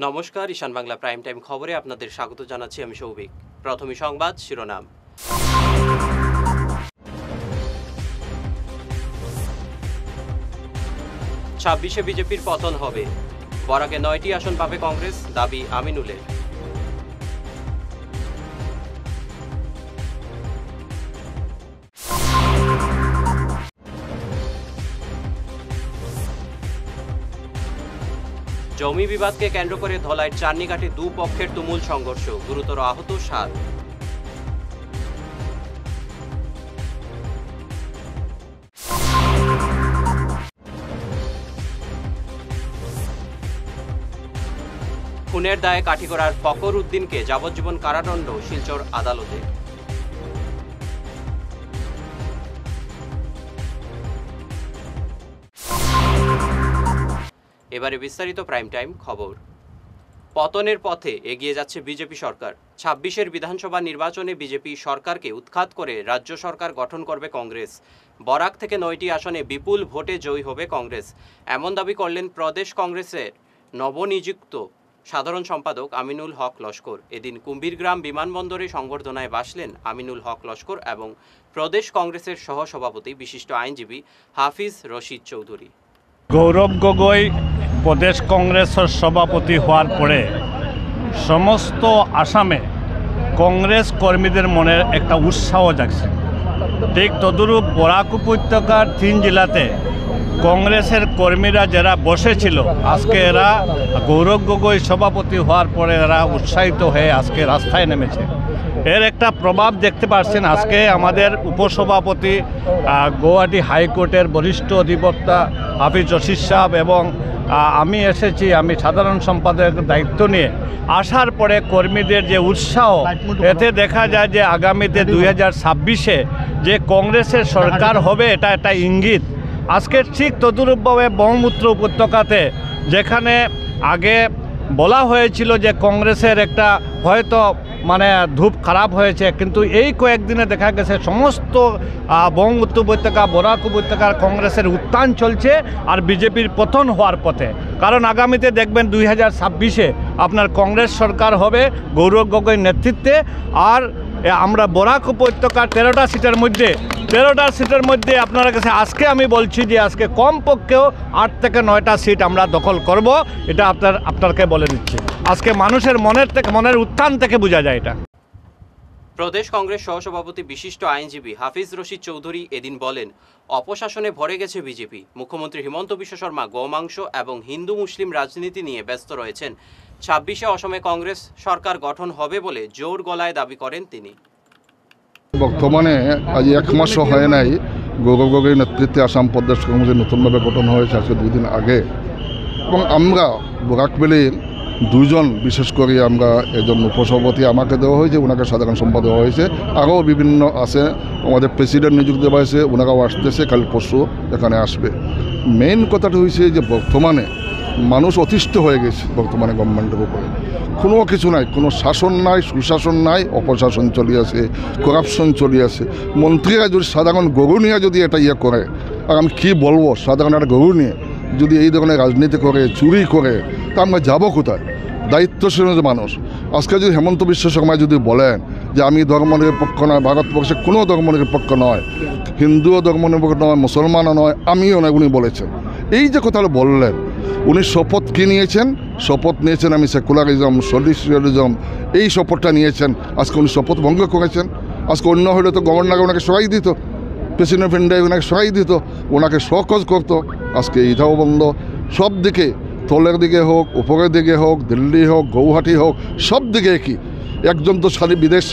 নমস্কার, ঈশান Bangla prime time খবরে আপনাদের স্বাগত জানাচ্ছি আমি সৌভিক। প্রথমে সংবাদ শিরোনাম। 26-এ বিজেপির পতন হবে, বরাকে 9টি আসন পাবে কংগ্রেস, দাবি আমিনুলের। জমি বিবাদকে কেন্দ্র করে ধলাইয়ের চান্নিঘাটে দুপক্ষের তুমুল সংঘর্ষ, গুরুতর আহত 7। খুনের দায়ে কাঠিগড়ার ফকর উদ্দিনকে যাবজ্জীবন কারাদণ্ড শিলচর আদালতে। এবারে বিস্তারিত প্রাইম টাইম খবর। পতনের পথে এগিয়ে যাচ্ছে বিজেপি সরকার। 26-এর বিধানসভা নির্বাচনে বিজেপি সরকারকে উৎখাত করে রাজ্য সরকার গঠন করবে কংগ্রেস। বরাক থেকে 9টি আসনে বিপুল ভোটে জয়ী হবে কংগ্রেস, এমন দাবি করলেন প্রদেশ কংগ্রেসের নবনিযুক্ত সাধারণ সম্পাদক আমিনুল হক লস্কর। এদিন কুম্ভীরগ্রাম বিমানবন্দরে সংবর্ধনায় ভাসলেন আমিনুল হক লস্কর এবং প্রদেশ কংগ্রেসের সহসভাপতি বিশিষ্ট আইনজীবী হাফিজ রশিদ চৌধুরী। গৌরব গগৈ প্রদেশ কংগ্রেসের সভাপতি হওয়ার পরে সমস্ত আসামে কংগ্রেস কর্মীদের মনে একটা উৎসাহ জাগছে। ঠিক তদুরূপ বরাক উপত্যকার 3 জেলাতে কংগ্রেসের কর্মীরা যারা বসেছিল, আজকে এরা গৌরব গগৈ সভাপতি হওয়ার পরে এরা উৎসাহিত হয়ে আজকে রাস্তায় নেমেছে। এর একটা প্রভাব দেখতে পাচ্ছেন। আজকে আমাদের উপসভাপতি গুয়াহাটি হাইকোর্টের বরিষ্ঠ অধিবক্তা হাফিজ রশিদ সাহেব এবং আমি এসেছি, আমি সাধারণ সম্পাদকের দায়িত্ব নিয়ে আসার পরে কর্মীদের যে উৎসাহ, এতে দেখা যায় যে আগামীতে 2026-এ যে কংগ্রেসের সরকার হবে এটা একটা ইঙ্গিত। আজকে ঠিক তদুরূপভাবে ব্রহ্মপুত্র উপত্যকাতে যেখানে আগে বলা হয়েছিল যে কংগ্রেসের একটা হয়তো ধূপ খারাপ হয়েছে, কিন্তু এই কয়েকদিনে দেখা গেছে সমস্ত ব্রহ্মপুত্র উপত্যকা বরাক উপত্যকার কংগ্রেসের উত্থান চলছে আর বিজেপির পতন হওয়ার পথে। কারণ আগামীতে দেখবেন 2026-এ আপনার কংগ্রেস সরকার হবে গৌরব গগৈর নেতৃত্বে। আর আমরা বরাক উপত্যকার 13টা সিটের মধ্যে আপনার কাছে আজকে আমি বলছি যে আজকে কমপক্ষেও 8 থেকে 9টা সিট আমরা দখল করব। এটা আপনাকে বলে দিচ্ছি। আজকে মানুষের মনের উত্থান থেকে বোঝা যায় এটা। প্রদেশ কংগ্রেস সহসভাপতি বিশিষ্ট আইনজীবী হাফিজ রশিদ চৌধুরী এদিন বলেন, অপশাসনে ভরে গেছে বিজেপি। মুখ্যমন্ত্রী হিমন্ত বিশ্ব শর্মা গোমাংস এবং হিন্দু মুসলিম রাজনীতি নিয়ে ব্যস্ত রয়েছেন। 26-এ অসমে কংগ্রেস সরকার গঠন হবে বলে জোর গলায় দাবি করেন তিনি। বর্তমানে আজ 1 মাসও হয় নাই গৌরব গগৈর নেতৃত্বে আসাম প্রদেশ কংগ্রেস নতুনভাবে গঠন হয়েছে আজকে 2 দিন আগে। এবং আমরা বরাক ভ্যালির 2 জন, বিশেষ করে আমরা একজন উপসভাপতি আমাকে দেওয়া হয়েছে, ওনাকে সাধারণ সম্পাদক দেওয়া হয়েছে, আরও বিভিন্ন আছে, আমাদের প্রেসিডেন্ট নিযুক্ত দেওয়া হয়েছে, ওনারাও আসতেছে, কাল পরশু এখানে আসবে। মেইন কথাটা হয়েছে যে বর্তমানে মানুষ অতিষ্ঠ হয়ে গেছে বর্তমানে গভর্নমেন্টের উপরে। কোনো কিছু নাই, কোনো শাসন নাই, সুশাসন নাই, অপশাসন চলি আছে, করাপশন চলি আছে। মন্ত্রীরা যদি সাধারণ গরু নিয়ে যদি এটা করে, আর আমি কী বলবো, সাধারণ একটা গরু নিয়ে যদি এই ধরনের রাজনীতি করে, চুরি করে, তা আমরা যাবো কোথায়? দায়িত্বশীল মানুষ আজকে যদি হেমন্ত বিশ্ব শর্মা যদি বলেন যে আমি ধর্মনিরপেক্ষ নয়, ভারতবর্ষে কোনো ধর্মনিরপেক্ষ নয়, হিন্দুও ধর্মনিরপেক্ষ নয়, মুসলমানও নয়, আমিও নয়, উনি বলেছেন। এই যে কথাটা বললেন, উনি শপথ কী নিয়েছেন? শপথ নিয়েছেন আমি সেকুলারিজম, সোলিশিয়ালিজম, এই শপথটা নিয়েছেন। আজকে উনি শপথ ভঙ্গ করেছেন। আজকে অন্য হলে তো গভর্নর ওনাকে সরাই দিত, প্রেসিডেন্ট অফ ইন্ডিয়া ওনাকে সরাই দিত, ওনাকে শোকজ করতো। আজকে এইটাও বন্ধ। সব দিকে, তলের দিকে হোক, উপরের দিকে হোক, দিল্লি হোক, গৌহাটি হোক, সব দিকে একই। একজন তো বিদেশ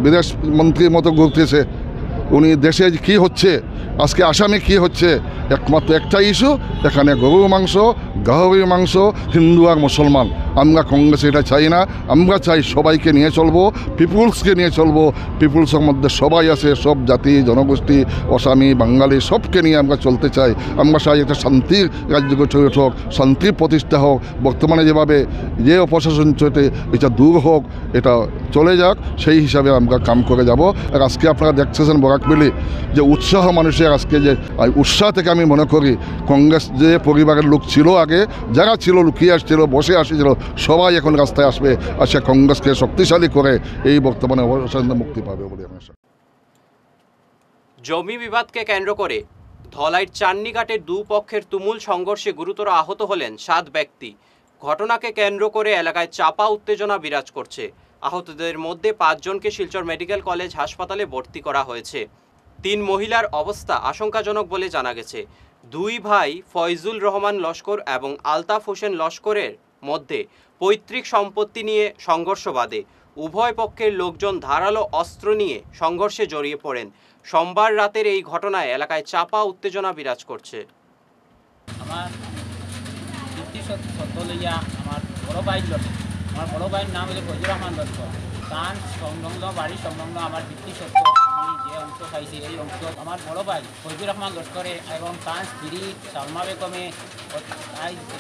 বিদেশ মন্ত্রীর মতো ঘুরতেছে। উনি দেশে কী হচ্ছে, আজকে আসামে কী হচ্ছে, একমাত্র একটা ইস্যু, এখানে গরুর মাংস, গাহরির মাংস, হিন্দু আর মুসলমান, আমরা কংগ্রেস এটা চাই না। আমরা চাই সবাইকে নিয়ে চলবো, পিপুলসকে নিয়ে চলবো। পিপুলসের মধ্যে সবাই আছে, সব জাতি জনগোষ্ঠী, আসামি বাঙালি সবকে নিয়ে আমরা চলতে চাই। আমরা চাই একটা শান্তির রাজ্য গঠন হোক, শান্তির প্রতিষ্ঠা হোক। বর্তমানে যেভাবে যে অপশাসন চলতে এটা দূর হোক, এটা চলে যাক, সেই হিসাবে আমরা কাম করে যাব। আর আজকে আপনারা দেখতেছেন বরাকবেলি যে উৎসাহ মানুষের, আজকে যে উৎসাহ থেকে আমি মনে করি কংগ্রেস যে পরিবারের লোক ছিল আগে, যারা ছিল লুকিয়ে আসছিল, বসে আসছিল, সবাই এখন রাস্তায় আসবে, আসে কংগ্রেসকে শক্তিশালী করে এই বর্তমানে অবসান মুক্তি পাবে বলে আমি আশা। জমি বিবাদকে কেন্দ্র করে ধলাইর চান্নিঘাটে দুপক্ষের তুমুল সংঘর্ষে গুরুতর আহত হলেন 7 ব্যক্তি। ঘটনাকে কেন্দ্র করে এলাকায় চাপা উত্তেজনা বিরাজ করছে। আহতদের মধ্যে 5 জনকে শিলচর মেডিকেল কলেজ হাসপাতালে ভর্তি করা হয়েছে। 3 মহিলার অবস্থা আশঙ্কাজনক বলে জানা গেছে। 2 ভাই ফয়জুল রহমান লস্কর এবং আলতাফ হোসেন লস্করের মধ্যে পৈতৃক সম্পত্তি নিয়ে সংঘর্ষ বাধে। উভয় পক্ষের লোকজন ধারালো অস্ত্র নিয়ে সংঘর্ষে জড়িয়ে পড়েন। সোমবার রাতের এই ঘটনায় এলাকায় চাপা উত্তেজনা বিরাজ করছে। আমার লইয়া আমার বড় ভাই লড়ছে। আমার বড় ভাইয়ের নাম হলো ফজুর রহমান লস্কর। তার সংলগ্ন বাড়ির সংলগ্ন আমার ভিত্তি সত্য আমি যে অংশ পাইছি এই অংশ আমার বড় ভাই ফজুর রহমান লস্করে এবং তার স্ত্রী সালমা বেগমে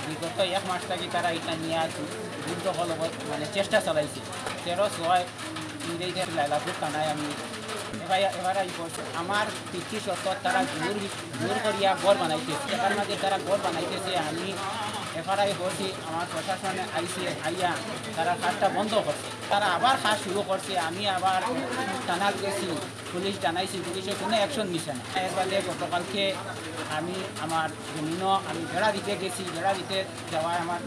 বিগত 1 মাস থেকে তারা এটা নিয়ে যুদ্ধ মানে চেষ্টা চালাইছে। 13/6 ইংরেজের লাইলাপুর থানায় আমি এবার আমার পিতৃ সত্য তারা জোর করিয়া গড় বানাইতেছে। এটার মাঝে তারা গড় বানাইতেছে। আমি এফআরআই করছি, আমার প্রশাসনে আইয়া তারা কাজটা বন্ধ করছে। তারা আবার কাজ শুরু করছে। আমি আবার থানার গেছি, পুলিশ জানাইছি, পুলিশে কোনো অ্যাকশন নিছে না। এর বাদে গতকালকে আমি আমার জমিনও আমি বেড়া দিতে গেছি। বেড়া দিতে যাওয়ায় আমার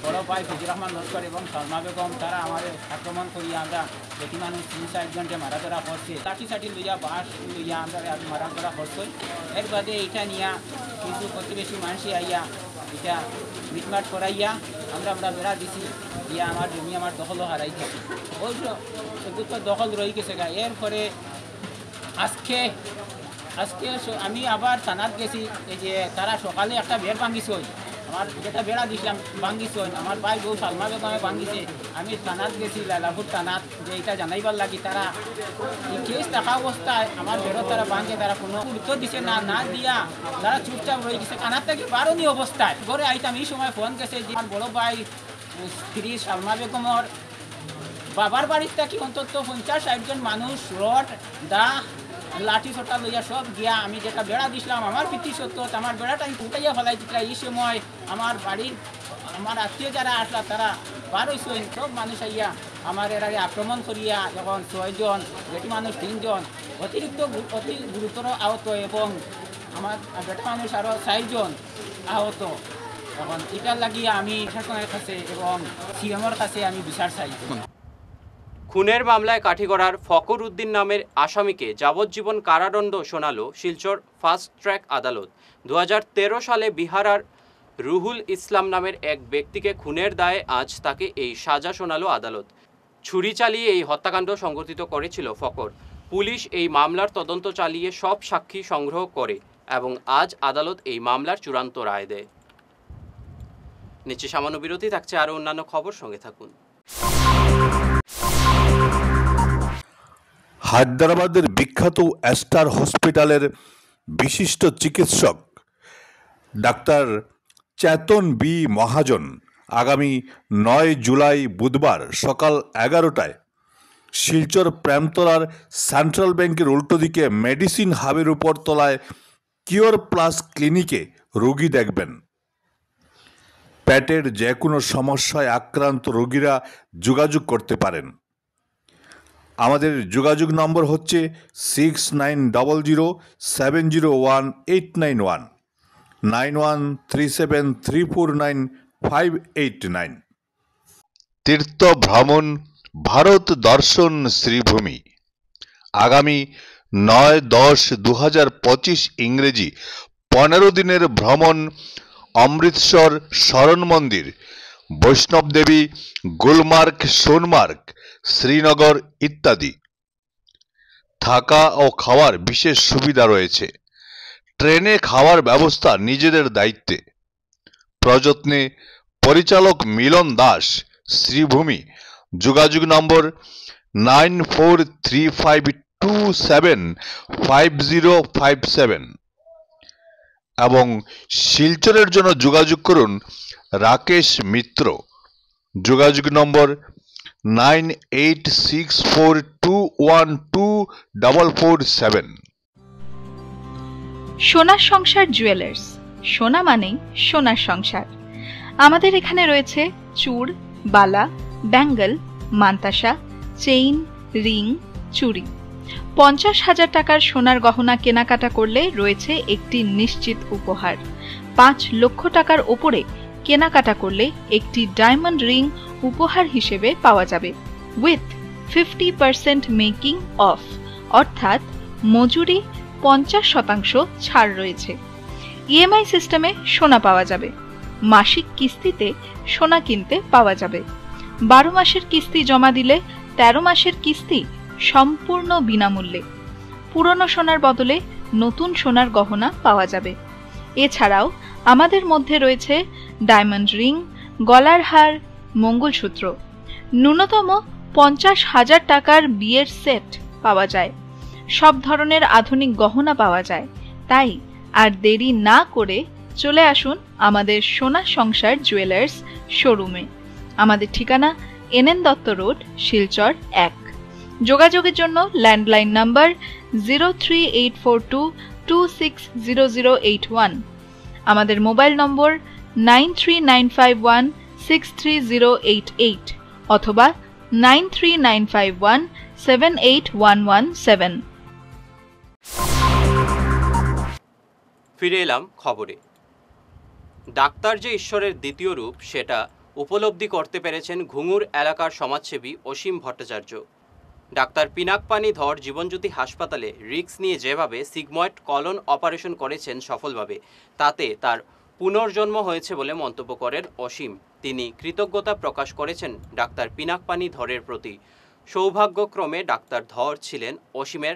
বড় ভাই ফজুর রহমান লস্কর এবং সালমা বেগম তারা আমাদের আক্রমণ করিয়া আমরা বেটি মানুষ 3-4 জনকে মারা ধরা করছে। লাঠি লইয়া বাঁশ লইয়া আমরা মারা ধরা করছে। এর বাদে এটা নিয়ে কিছু প্রতিবেশী মানুষ আইয়া এটা মিটমাট করাইয়া আমরা বেড়া দিছি দিয়া আমার জমি আমার দখলও হারাই গেছি। ওই তো দখল রয়ে গেছে গা। এরপরে আজকে আমি আবার থানাত গেছি। এই যে তারা সকালে একটা বেড় ভাঙিছে, আমার যেটা বেড়া দিছিলাম ভাঙিছে, আমার ভাই বউ সালমা বেগমে ভাঙিছে। আমি থানাত গেছি, লালাপুর থানাত, যে এটা জানাইবার লাগি। তারা এই কেস থাকা অবস্থায় আমার বেড়ো তারা ভাঙে, তারা কোনো উত্তর দিছে না দিয়া তারা চুপচাপ রয়ে গেছে। কানার থেকে বারণী অবস্থায় ঘরে আইতাম। এই সময় ফোন গেছে যে আমার বড় ভাই স্ত্রী সালমা বেগমর বাবার বাড়ির থাকি অন্তত 50-60 জন মানুষ রড দা লাঠি ছোটা লইয়া সব গিয়া আমি যেটা বেড়া দিছিলাম আমার পিতৃ সত্য আমার বেড়াটা আমি ফুটাইয়া ফেলাই দিছিলাম। এই সময় আমার বাড়ির আমার আত্মীয় যারা আসলা তারা 12 সব মানুষ আইয়া আমার এর আগে আক্রমণ করিয়া যখন 6 জন, বেটি মানুষ 3 জন অতি গুরুতর আহত এবং আমার বেটা মানুষ আরও 4 জন আহত। এখন এটার লাগিয়ে আমি প্রশাসনের কাছে এবং সিএমের কাছে আমি বিচার চাই। খুনের মামলায় কাঠিগড়ার ফকর উদ্দিন নামের আসামিকে যাবজ্জীবন কারাদণ্ড শোনালো শিলচর ফাস্ট ট্র্যাক আদালত। 2013 সালে বিহারার রুহুল ইসলাম নামের এক ব্যক্তিকে খুনের দায়ে আজ তাকে এই সাজা শোনালো আদালত। ছুরি চালিয়ে এই হত্যাকাণ্ড সংঘটিত করেছিল ফকর। পুলিশ এই মামলার তদন্ত চালিয়ে সব সাক্ষী সংগ্রহ করে এবং আজ আদালত এই মামলার চূড়ান্ত রায় দেয়। নিচে সামান্য বিরতি, থাকছে আরও অন্যান্য খবর, সঙ্গে থাকুন। হায়দ্রাবাদের বিখ্যাত অ্যাস্টার হসপিটালের বিশিষ্ট চিকিৎসক ডাক্তার চেতন বি মহাজন আগামী 9 জুলাই বুধবার সকাল 11টায় শিলচর প্রেমতলার সেন্ট্রাল ব্যাংকের উল্টো দিকে মেডিসিন হাবের উপর তলায় কিওর প্লাস ক্লিনিকে রোগী দেখবেন। পেটের যে কোনো সমস্যায় আক্রান্ত রোগীরা যোগাযোগ করতে পারেন। আমাদের যোগাযোগ নম্বর হচ্ছে 6900701891 9137349589। তীর্থ ভ্রমণ ভারত দর্শন শ্রীভূমি আগামী 9-10-2025 ইংরেজি 15 দিনের ভ্রমণ অমৃতসর শরণ মন্দির, বৈষ্ণবদেবী, গুলমার্গ, সোনমার্গ, শ্রীনগর ইত্যাদি। থাকা ও খাওয়ার বিশেষ সুবিধা রয়েছে। ট্রেনে খাওয়ার ব্যবস্থা নিজেদের দায়িত্বে। প্রযত্নে পরিচালক মিলন দাস, শ্রীভূমি। যোগাযোগ নম্বর 9435275057 এবং শিলচরের জন্য যোগাযোগ করুন রাকেশ মিত্র। যোগাযোগ নম্বর 9864212447। সোনার সংসার জুয়েলার্স, সোনা মানেই সোনার সংসার। আমাদের এখানে রয়েছে চূড়, বালা, ব্যাঙ্গল, মান্তাসা, চেইন, রিং, চুড়ি। 50,000 টাকার সোনার গহনা কেনাকাটা করলে রয়েছে একটি নিশ্চিত উপহার। 5 লক্ষ টাকার ওপরে কেনাকাটা করলে একটি ডায়মন্ড রিং উপহার হিসেবে পাওয়া যাবে উইথ 50% মেকিং অফ, অর্থাৎ মজুরি 50% ছাড় রয়েছে। ইএমআই সিস্টেমে সোনা পাওয়া যাবে। মাসিক কিস্তিতে সোনা কিনতে পাওয়া যাবে। 12 মাসের কিস্তি জমা দিলে 13 মাসের কিস্তি সম্পূর্ণ বিনামূল্যে। পুরনো সোনার বদলে নতুন সোনার গহনা পাওয়া যাবে। এছাড়াও আমাদের মধ্যে রয়েছে ডায়মন্ড রিং, গলার হার, মঙ্গলসূত্র। ন্যূনতম 50,000 টাকার বিয়ের সেট পাওয়া যায়। সব ধরনের আধুনিক গহনা পাওয়া যায়। তাই আর দেরি না করে চলে আসুন আমাদের সোনা সংসার জুয়েলার্স শোরুমে। আমাদের ঠিকানা NN দত্ত রোড, শিলচর 1। যোগাযোগের জন্য ল্যান্ডলাইন নাম্বার 03842260081, আমাদের মোবাইল নম্বর 9395163088 অথবা 9395178117। ফিরে এলাম খবরে। ডাক্তার যে ঈশ্বরের দ্বিতীয় রূপ সেটা উপলব্ধি করতে পেরেছেন ঘুঙুর এলাকার সমাজসেবী অসীম ভট্টাচার্য। ডাক্তার পিনাকপানি ধর জীবনজ্যোতি হাসপাতালে রিস্ক নিয়ে যেভাবে সিগময়েড কলন অপারেশন করেছেন সফলভাবে, তাতে তার পুনর্জন্ম হয়েছে বলে মন্তব্য করেন অসীম। তিনি কৃতজ্ঞতা প্রকাশ করেছেন ডাক্তার পিনাকপানি ধরের প্রতি। সৌভাগ্যক্রমে ডাক্তার ধর ছিলেন অসীমের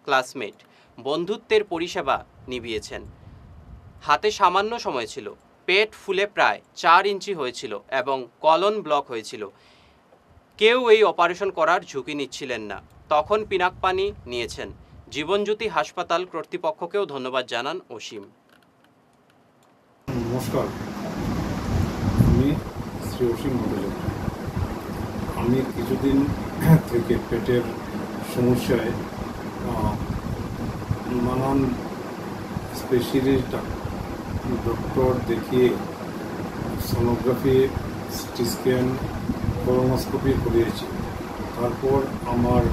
ক্লাসমেট। বন্ধুত্বের পরিষেবা নিভিয়েছেন। হাতে সামান্য সময় ছিল। পেট ফুলে প্রায় 4 ইঞ্চি হয়েছিল এবং কলন ব্লক হয়েছিল। কেউ এই অপারেশন করার ঝুঁকি নিচ্ছিলেন না। তখন পিনাকপানি নিয়েছেন। জীবনজ্যোতি হাসপাতাল কর্তৃপক্ষকেও ধন্যবাদ জানান অসীম। নমস্কার, আমি শ্রী অসীম ভট্টাচার্য। আমি কিছুদিন থেকে পেটের সমস্যায় নানান স্পেশালিস্ট ডক্টর দেখিয়ে সোনোগ্রাফি, সিটি স্ক্যান, কোলোনোস্কোপি করিয়েছি। তারপর আমার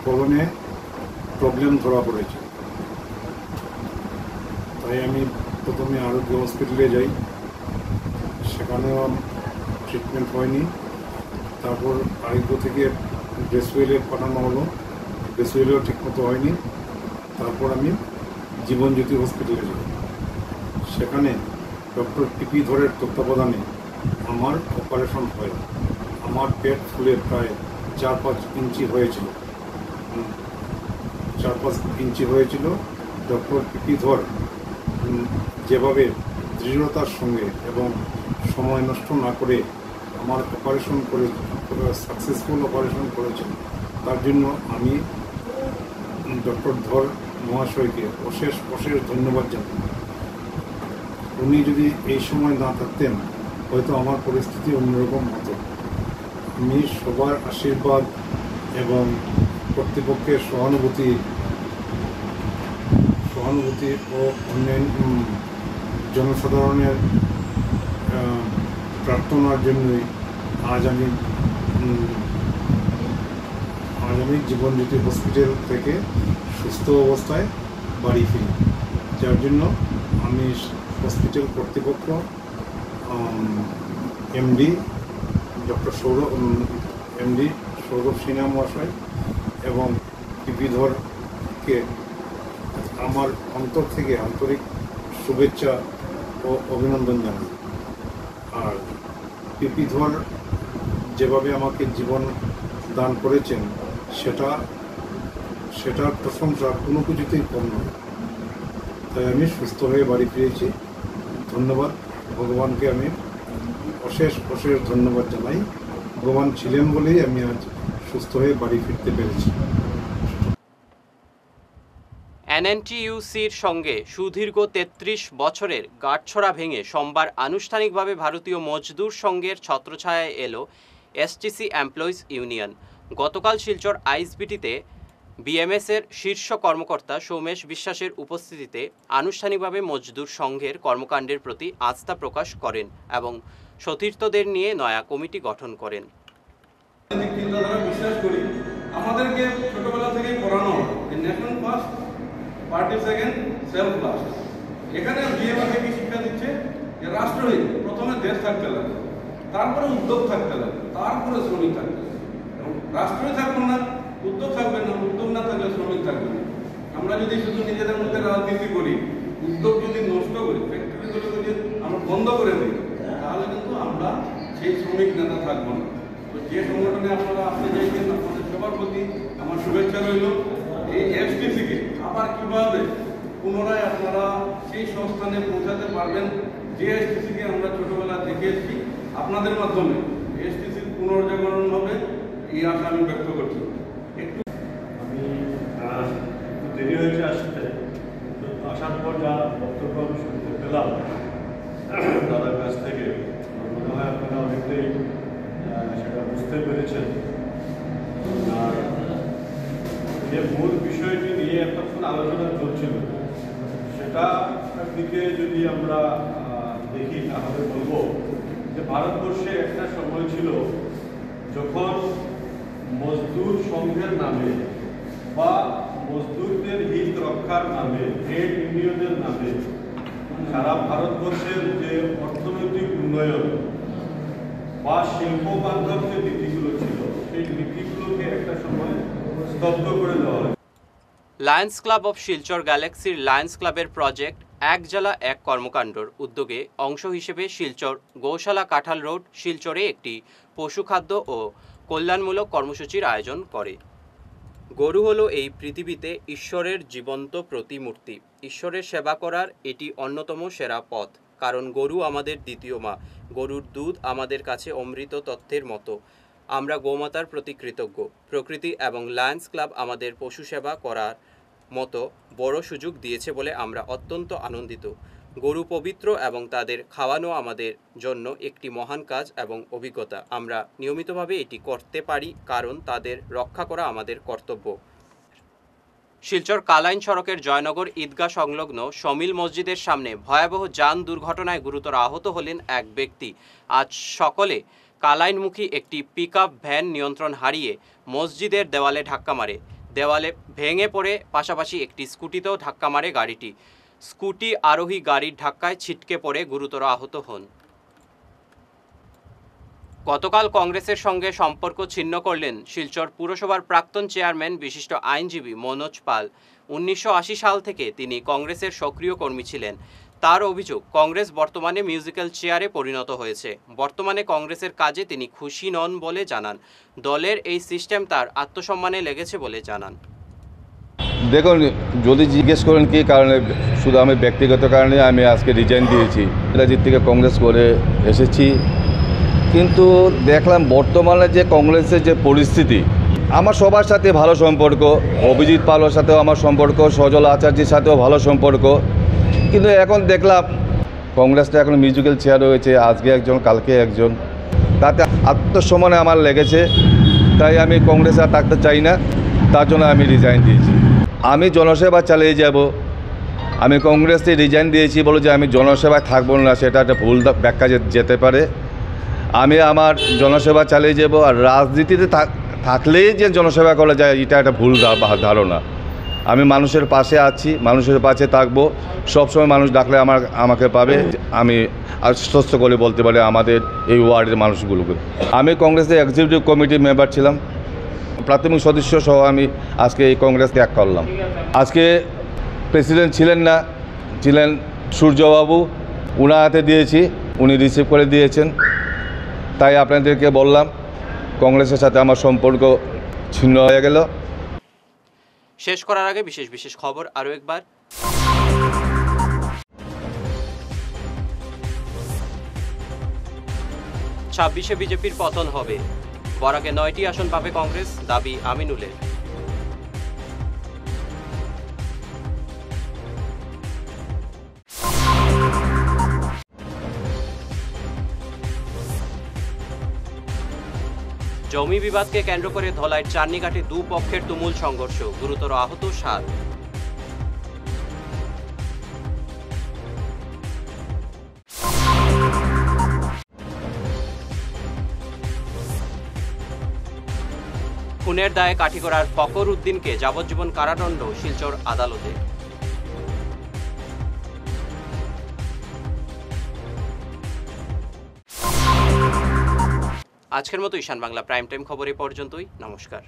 কোলনে প্রবলেম ধরা পড়েছে। তাই আমি প্রথমে আরোগ্য হসপিটালে যাই। সেখানেও ট্রিটমেন্ট হয়নি। তারপর আরোগ্য থেকে বেসওয়েলে পাঠানো হলো। বেসওয়েলেও ঠিকমতো হয়নি। তারপর আমি জীবনজ্যোতি হসপিটালে যাই। সেখানে ডক্টর পিপি ধরের তত্ত্বাবধানে আমার অপারেশন হয়। আমার পেট ফুলে প্রায় 4-5 ইঞ্চি হয়েছিল। 4-5 ইঞ্চি হয়েছিল। ডক্টর পিপি ধর যেভাবে দৃঢ়তার সঙ্গে এবং সময় নষ্ট না করে আমার অপারেশন করে সাকসেসফুল অপারেশন করেছেন, তার জন্য আমি ডক্টর ধর মহাশয়কে অশেষ ধন্যবাদ জানাই। উনি যদি এই সময় না থাকতেন হয়তো আমার পরিস্থিতি অন্যরকম হতো। আমি সবার আশীর্বাদ এবং কর্তৃপক্ষের সহানুভূতি ও অন্যান্য জনসাধারণের প্রার্থনার জন্যই আজ আমি জীবনজ্যোতি হসপিটাল থেকে সুস্থ অবস্থায় বাড়ি ফিরি। যার জন্য আমি হসপিটাল কর্তৃপক্ষ, এমডি ডক্টর সৌরভ সিনহা মহাশয় এবং পিপি ধরকে আমার অন্তর থেকে আন্তরিক শুভেচ্ছা ও অভিনন্দন জানাই। আর পিপি ধর যেভাবে আমাকে জীবন দান করেছেন সেটার প্রশংসা কোনো কিছুতেই কম নয়। তাই আমি সুস্থ হয়ে বাড়ি ফিরেছি। ধন্যবাদ ভগবানকে আমি অশেষ অশেষ ধন্যবাদ জানাই। ভগবান ছিলেন বলেই আমি আজ সুস্থ হয়ে বাড়ি ফিরতে পেরেছি। এনএনটিইউসির সঙ্গে সুদীর্ঘ ৩৩ বছরের গাঁটছড়া ভেঙে সোমবার আনুষ্ঠানিকভাবে ভারতীয় মজদুর সংঘের ছত্রছায়ায় এলো এসটিসি এমপ্লয়িজ ইউনিয়ন। গতকাল শিলচর আইএসবিটিতে বিএমএসের শীর্ষ কর্মকর্তা সৌমেশ বিশ্বাসের উপস্থিতিতে আনুষ্ঠানিকভাবে মজদুর সংঘের কর্মকাণ্ডের প্রতি আস্থা প্রকাশ করেন এবং সতীর্থদের নিয়ে নয়া কমিটি গঠন করেন। বিশ্বাস করি আমাদেরকে ছোটবেলা থেকেই পড়ানো যে national first, party second, self last. এখানে বিএমএসে কি শিক্ষা দিচ্ছে যে রাষ্ট্রহিত প্রথমে দেশ থাকতে লাগে, তারপরে উদ্যোগ থাকতে লাগে, তারপরে শ্রমিক থাকতে লাগে। এবং রাষ্ট্রই থাকবে না, উদ্যোগ থাকবে না, উদ্যোগ না থাকলে শ্রমিক থাকবে না। আমরা যদি শুধু নিজেদের মধ্যে রাজনীতি করি, উদ্যোগ যদি নষ্ট করি, ফ্যাক্টরিগুলো যদি আমরা বন্ধ করে দিই, তাহলে কিন্তু আমরা সেই শ্রমিক নেতা থাকবো না। তো যে সংগঠনে আপনারা আসতে চাইছেন, আপনাদের সবার প্রতি আমার শুভেচ্ছা রইল। এই এসটিসিকে আবার কিভাবে পুনরায় আপনারা সেই সংস্থানে পৌঁছাতে পারবেন, যে এসটিসিকে আমরা ছোটবেলা দেখে এসেছি, আপনাদের মাধ্যমে এসটিসির পুনর্জাগরণ হবে, এই আশা আমি ব্যক্ত করছি। আমি দেরি হয়েছে আসতে, আসার পর যা বক্তব্য আমি শুনতে পেলাম দাদার কাছ থেকে, মনে হয় আপনারা অনেকটাই সেটা বুঝতে পেরেছেন। আর যে মূল বিষয়টি নিয়ে এতক্ষণ আলোচনা চলছিল, সেটা দিকে যদি আমরা দেখি তাহলে বলবো যে ভারতবর্ষে একটা সময় ছিল যখন মজদুর সংঘের নামে বা মজদুরদের হিত রক্ষার নামে, ট্রেড ইউনিয়নের নামে সারা ভারতবর্ষের যে অর্থনৈতিক উন্নয়ন বা শিল্প বান্ধব যে নীতিগুলো ছিল, সেই নীতিগুলোকে একটা সময় স্তব্ধ করে দেওয়া হয়। লায়ন্স ক্লাব অফ শিলচর গ্যালাক্সির লায়ন্স ক্লাবের প্রজেক্ট এক জেলা এক কর্মকাণ্ডর উদ্যোগে অংশ হিসেবে শিলচর গৌশালা কাঁঠাল রোড শিলচরে একটি পশুখাদ্য ও কল্যাণমূলক কর্মসূচির আয়োজন করে। গরু হলো এই পৃথিবীতে ঈশ্বরের জীবন্ত প্রতিমূর্তি। ঈশ্বরের সেবা করার এটি অন্যতম সেরা পথ, কারণ গরু আমাদের দ্বিতীয় মা। গরুর দুধ আমাদের কাছে অমৃত তত্ত্বের মতো। আমরা গোমাতার প্রতি কৃতজ্ঞ। প্রকৃতি এবং লায়ন্স ক্লাব আমাদের পশু সেবা করার মতো বড় সুযোগ দিয়েছে বলে আমরা অত্যন্ত আনন্দিত। গরু পবিত্র এবং তাদের খাওয়ানো আমাদের জন্য একটি মহান কাজ এবং অভিজ্ঞতা। আমরা নিয়মিতভাবে এটি করতে পারি কারণ তাদের রক্ষা করা আমাদের কর্তব্য। শিলচর কালাইন সড়কের জয়নগর ঈদগাহ সংলগ্ন শমিল মসজিদের সামনে ভয়াবহ যান দুর্ঘটনায় গুরুতর আহত হলেন এক ব্যক্তি। আজ সকালে কালাইনমুখী একটি পিকআপ ভ্যান নিয়ন্ত্রণ হারিয়ে মসজিদের দেওয়ালে ধাক্কা মারে। দেওয়ালে ভেঙে পড়ে পাশাপাশি একটি স্কুটিতেও ধাক্কা মারে গাড়িটি। স্কুটি আরোহী গাড়ির ধাক্কায় ছিটকে পড়ে গুরুতর আহত হন। গতকাল কংগ্রেসের সঙ্গে সম্পর্ক ছিন্ন করলেন শিলচর পুরসভার প্রাক্তন চেয়ারম্যান বিশিষ্ট আইনজীবী মনোজ পাল। 1980 সাল থেকে তিনি কংগ্রেসের সক্রিয় কর্মী ছিলেন। তার অভিযোগ, কংগ্রেস বর্তমানে মিউজিক্যাল চেয়ারে পরিণত হয়েছে। বর্তমানে কংগ্রেসের কাজে তিনি খুশি নন বলে জানান। দলের এই সিস্টেম তার আত্মসম্মানে লেগেছে বলে জানান। দেখুন, যদি জিজ্ঞেস করেন কী কারণে, শুধু আমি ব্যক্তিগত কারণে আমি আজকে রিজাইন দিয়েছি। রাজনীতি থেকে কংগ্রেস করে এসেছি, কিন্তু দেখলাম বর্তমানে যে কংগ্রেসের যে পরিস্থিতি, আমার সবার সাথে ভালো সম্পর্ক, অভিজিৎ পালের সাথেও আমার সম্পর্ক, সজল আচার্যের সাথেও ভালো সম্পর্ক, কিন্তু এখন দেখলাম কংগ্রেসটা এখন মিউজিক্যাল চেয়ার রয়েছে, আজকে একজন কালকে একজন, তাতে আত্মসম্মানে আমার লেগেছে। তাই আমি কংগ্রেসে আর থাকতে চাই না, তার জন্য আমি রিজাইন দিয়েছি। আমি জনসেবা চালিয়ে যাব। আমি কংগ্রেসে রিজাইন দিয়েছি বলে যে আমি জনসেবায় থাকবো না, সেটা একটা ভুল ব্যাখ্যা যেতে পারে। আমি আমার জনসেবা চালিয়ে যাব, আর রাজনীতিতে থাকলেই যে জনসেবা করা যায় এটা একটা ভুল ধারণা। আমি মানুষের পাশে আছি, মানুষের পাশে থাকবো, সবসময় মানুষ ডাকলে আমাকে পাবে। আমি আশ্বস্ত করে বলতে পারি আমাদের এই ওয়ার্ডের মানুষগুলোকে। আমি কংগ্রেসের এক্সিকিউটিভ কমিটির মেম্বার ছিলাম, প্রাথমিক সদস্য সহ আমি আজকে এই কংগ্রেস ত্যাগ করলাম। আজকে প্রেসিডেন্ট ছিলেন না, ছিলেন সূর্যবাবু, ওনার হাতে দিয়েছি, উনি রিসিভ করে দিয়েছেন। তাই আপনাদেরকে বললাম কংগ্রেসের সাথে আমার সম্পর্ক ছিন্ন হয়ে গেল। শেষ করার আগে বিশেষ বিশেষ খবর আরও একবার। 26-এ বিজেপির পতন হবে। বরাকে 9টি আসন পাবে কংগ্রেস, দাবি আমিনুলের। জমি বিবাদকে কেন্দ্র করে ধলাইয়ের চান্নিঘাটে দুপক্ষের তুমুল সংঘর্ষ, গুরুতর আহত 7। খুনের দায়ে কাঠিগড়ার ফকর উদ্দিনকে যাবজ্জীবন কারাদণ্ড শিলচর আদালতে। আজকের মতো ঈশান বাংলা প্রাইম টাইম খবর এ পর্যন্তই। নমস্কার।